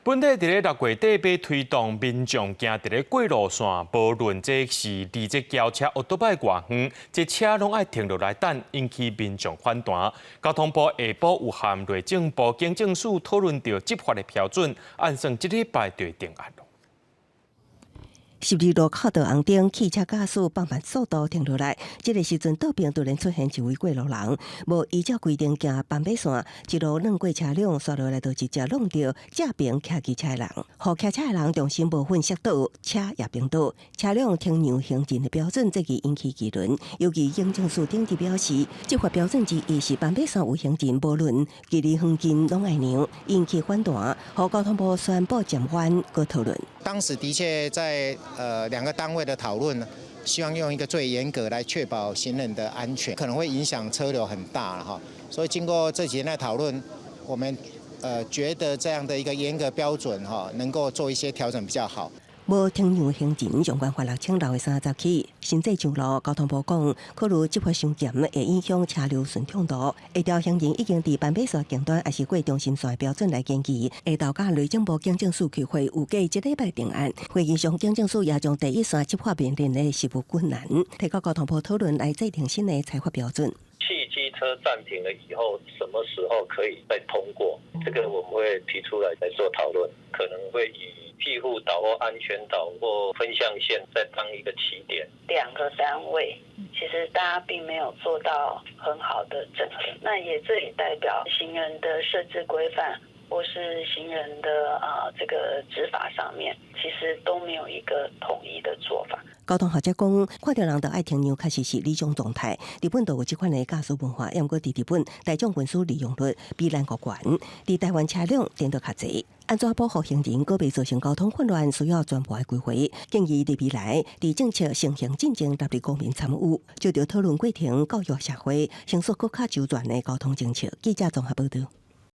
本地伫咧6月底要推动民众行伫咧过路线，无论这是离这轿车、奥多摆偌远，这车拢爱停落来等，引起民众反弹。交通部下晡有含内政部警政署讨论到执法的标准，按算一礼拜就会定案。12路靠道红灯，汽车驾驶放慢速度停落来，这个时阵道边突然出现一位过路人，无依照规定行斑马线，一路乱过车辆，刷落来就直接弄到正边骑机车的人，互骑车的人重心无稳摔倒，车也并倒，车辆停让行进的标准，这个引起议论。尤其警政署顶日表示，执法标准之一是斑马线有行进，无论距离远近拢爱让，引起反弹，互交通部宣布暂缓个讨论。当时的确在2个单位的讨论，希望用一个最严格来确保行人的安全，可能会影响车流很大了哈。所以经过这几天的讨论，我们觉得这样的一个严格标准哈，能够做一些调整比较好。无停让行进，相关罚6,000六的30起。新制上路，交通部讲，考虑执法伤严，会影响车流顺畅度。下调行人已经伫斑马线顶端，还是过中心线的标准来检议。下调甲内政部警政署开会，预计一礼拜定案。会议上，警政署也将第一线执法面临的事务困难，提高交通部讨论来制定新的采罚标准。汽机车暂停了以后，什么时候可以再通过？这个我们会提出来再做讨论，可能会以庇护岛或安全岛或分象线再当一个起点。2个单位其实大家并没有做到很好的整合，那这也代表行人的设置规范或是行人的这个执法上面，其实都没有一个统一的做法。交通学者讲，看到人就爱停让，确实是理想状态。日本就有这款的驾驶文化，不过伫日本大众运输利用率比咱国悬，伫台湾车辆颠倒较侪。安怎保护行人，可袂造成交通混乱，需要全部的规划。建议伫未来，伫政策成型进程纳入公民参与，就着讨论过程、教育社会，形塑更加周全的交通政策。记者综合报道。